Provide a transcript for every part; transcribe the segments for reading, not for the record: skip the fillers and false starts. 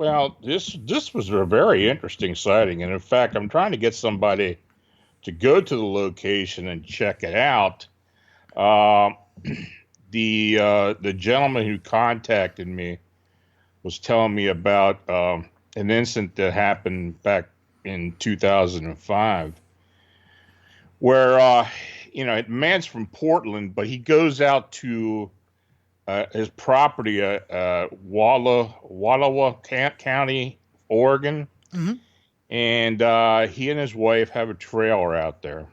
Well, this was a very interesting sighting, and in fact, I'm trying to get somebody to go to the location and check it out. Uh, the gentleman who contacted me was telling me about an incident that happened back in 2005, where the man's from Portland, but he goes out to his property, Wallowa County, Oregon, Mm-hmm. and he and his wife have a trailer out there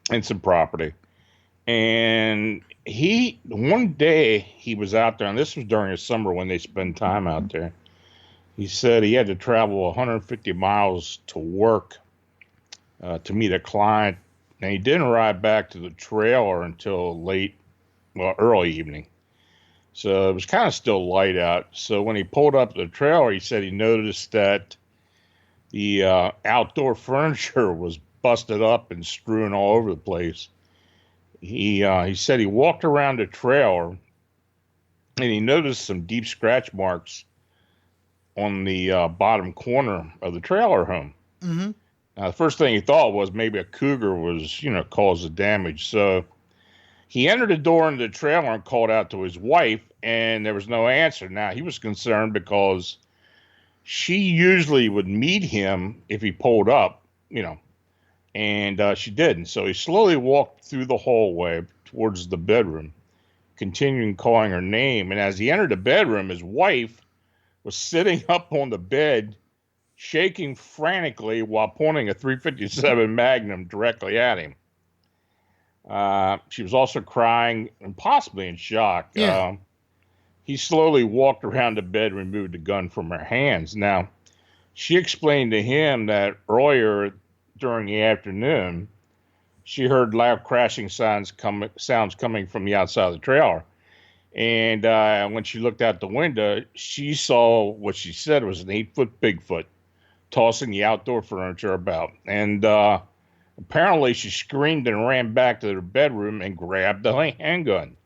and some property. And one day he was out there, and this was during the summer when they spend time out there. He said he had to travel 150 miles to work to meet a client, and he didn't ride back to the trailer until early evening. So it was kind of still light out. So when he pulled up the trailer, he said he noticed that the outdoor furniture was busted up and strewn all over the place. He said he walked around the trailer and he noticed some deep scratch marks on the bottom corner of the trailer home. Mm-hmm. Now, the first thing he thought was maybe a cougar was, caused the damage. So he entered the door into the trailer and called out to his wife, and there was no answer. Now, he was concerned because she usually would meet him if he pulled up, and she didn't. So he slowly walked through the hallway towards the bedroom, continuing calling her name. And as he entered the bedroom, his wife was sitting up on the bed, shaking frantically while pointing a .357 Magnum directly at him. She was also crying and possibly in shock. Yeah. He slowly walked around the bed and removed the gun from her hands. Now, she explained to him that earlier during the afternoon, she heard loud crashing sounds coming from the outside of the trailer. And when she looked out the window, she saw what she said was an 8-foot Bigfoot tossing the outdoor furniture about. And apparently she screamed and ran back to her bedroom and grabbed the handgun.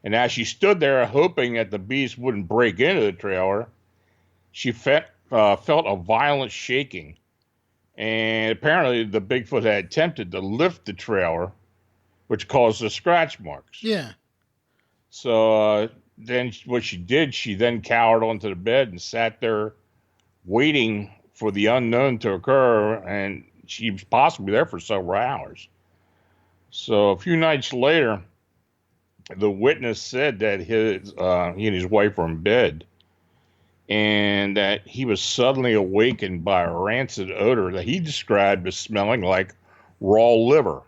And as she stood there hoping that the beast wouldn't break into the trailer, she felt a violent shaking. And apparently the Bigfoot had attempted to lift the trailer, which caused the scratch marks. Yeah. So then what she did, she then cowered onto the bed and sat there waiting for the unknown to occur, and she was possibly there for several hours. So a few nights later, the witness said that he and his wife were in bed, and that he was suddenly awakened by a rancid odor that he described as smelling like raw liver.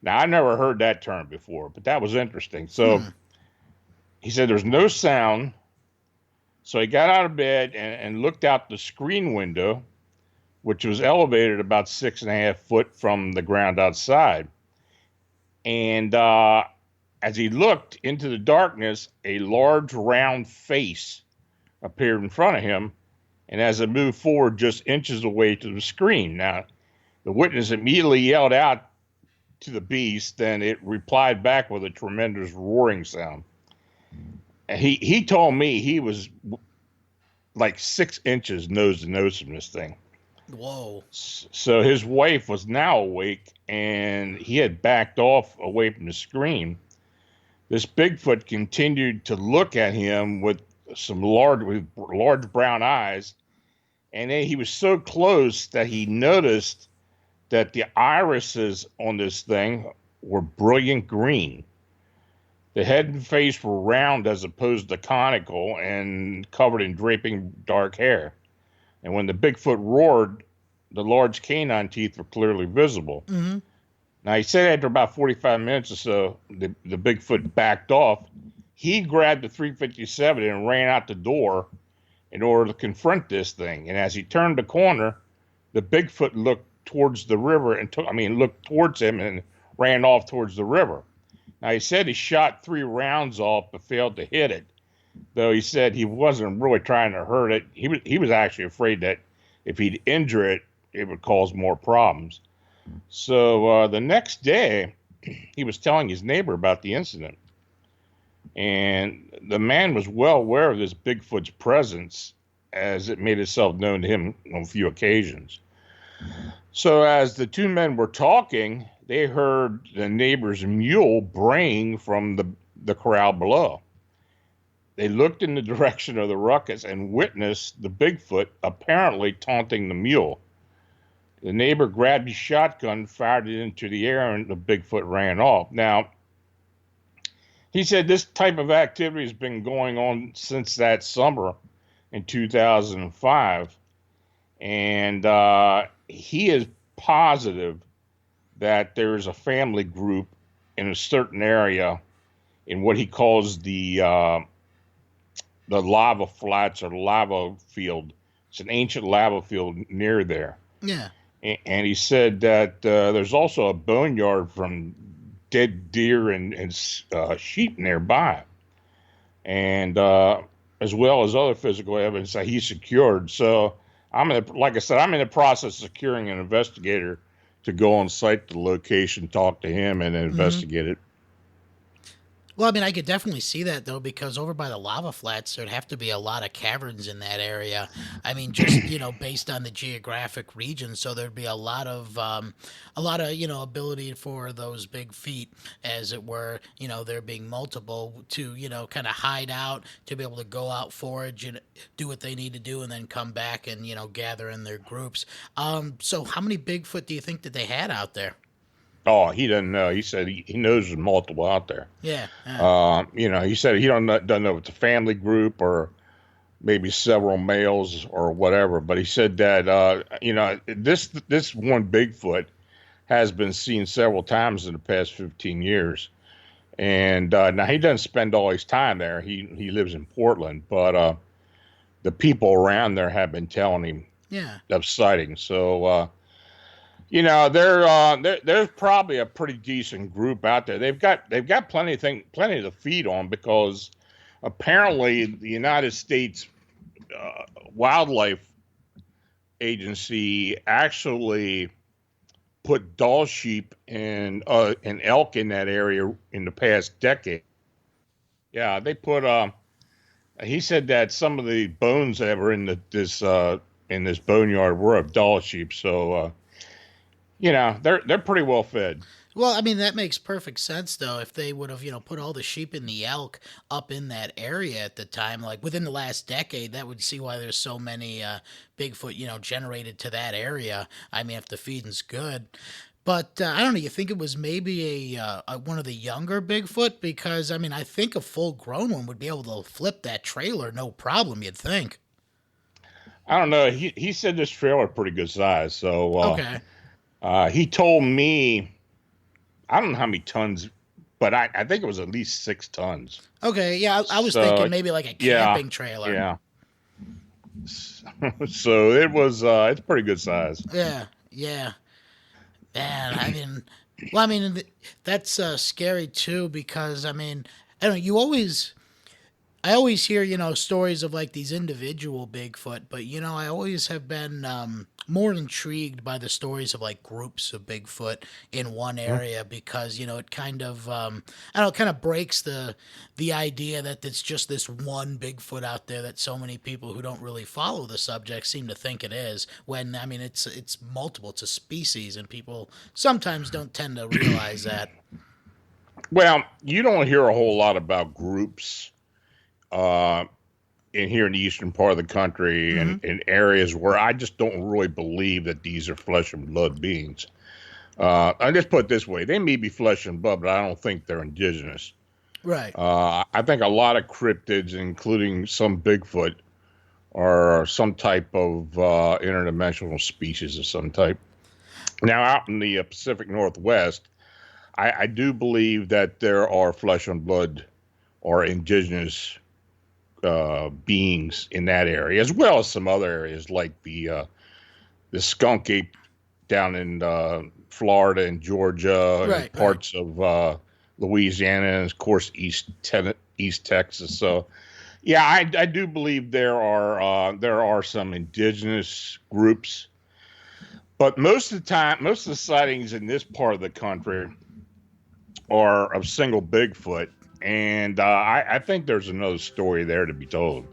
Now, I never heard that term before, but that was interesting. So he said there was no sound. So he got out of bed and looked out the screen window, which was elevated about 6.5 foot from the ground outside. And as he looked into the darkness, a large round face appeared in front of him. And as it moved forward just inches away to the screen. Now, the witness immediately yelled out to the beast, and it replied back with a tremendous roaring sound. And he told me he was like 6 inches nose to nose from this thing. Whoa. So his wife was now awake, and he had backed off away from the screen. This Bigfoot continued to look at him with large brown eyes, and then he was so close that he noticed that the irises on this thing were brilliant green. The head and face were round as opposed to conical and covered in draping dark hair. And when the Bigfoot roared, the large canine teeth were clearly visible. Mm-hmm. Now, he said after about 45 minutes or so, the Bigfoot backed off. He grabbed the .357 and ran out the door in order to confront this thing. And as he turned the corner, the Bigfoot looked towards the river looked towards him and ran off towards the river. Now, he said he shot 3 rounds off but failed to hit it, though he said he wasn't really trying to hurt it. He was actually afraid that if he'd injure it, it would cause more problems. So the next day, he was telling his neighbor about the incident. And the man was well aware of this Bigfoot's presence as it made itself known to him on a few occasions. So as the two men were talking, they heard the neighbor's mule braying from the corral below. They looked in the direction of the ruckus and witnessed the Bigfoot apparently taunting the mule. The neighbor grabbed his shotgun, fired it into the air, and the Bigfoot ran off. Now, he said this type of activity has been going on since that summer in 2005. And he is positive that there's a family group in a certain area in what he calls the lava flats or lava field. It's an ancient lava field near there. Yeah. And he said that there's also a boneyard from dead deer and sheep nearby, and as well as other physical evidence that he secured. So like I said, I'm in the process of securing an investigator to go on site to the location, talk to him, and investigate it. Well, I mean, I could definitely see that, though, because over by the lava flats, there'd have to be a lot of caverns in that area. I mean, just, based on the geographic region. So there'd be ability for those big feet, as it were, there being multiple to, kind of hide out, to be able to go out, forage, and do what they need to do, and then come back and, gather in their groups. So how many Bigfoot do you think that they had out there? Oh, he doesn't know. He said he knows there's multiple out there. Yeah. He said he doesn't know if it's a family group or maybe several males or whatever. But he said that this one Bigfoot has been seen several times in the past 15 years. And now he doesn't spend all his time there. He lives in Portland, but the people around there have been telling him of sightings. So. There's probably a pretty decent group out there. They've got plenty to feed on, because apparently the United States Wildlife Agency actually put Dall sheep and elk in that area in the past decade. Yeah, they put. He said that some of the bones that were in this boneyard were of Dall sheep. So. They're pretty well fed. Well, I mean, that makes perfect sense, though. If they would have, put all the sheep and the elk up in that area at the time, like within the last decade, that would see why there's so many Bigfoot, generated to that area. I mean, if the feeding's good. But I don't know. You think it was maybe a one of the younger Bigfoot? Because I mean, I think a full-grown one would be able to flip that trailer, no problem. You'd think. I don't know. He said this trailer pretty good size. So okay. He told me, I don't know how many tons, but I think it was at least 6 tons. Okay, yeah, I was thinking maybe like a camping trailer. Yeah. So it's pretty good size. Yeah. Man, I mean, that's scary too, because I mean, I don't know, I always hear, stories of like these individual Bigfoot, but I always have been more intrigued by the stories of like groups of Bigfoot in one area, because it kind of I don't know, it kind of breaks the idea that it's just this one Bigfoot out there that so many people who don't really follow the subject seem to think it is, when I mean it's multiple, it's a species, and people sometimes don't tend to realize that. Well, you don't hear a whole lot about groups in here in the eastern part of the country, and in areas where I just don't really believe that these are flesh and blood beings. I just put it this way: they may be flesh and blood, but I don't think they're indigenous. Right. I think a lot of cryptids, including some Bigfoot, are some type of interdimensional species of some type. Now, out in the Pacific Northwest, I do believe that there are flesh and blood or indigenous beings in that area, as well as some other areas like the skunk ape down in Florida and Georgia, and parts of Louisiana, and of course East Texas. So, yeah, I do believe there are some indigenous groups, but most of the sightings in this part of the country are of single Bigfoot. And I think there's another story there to be told.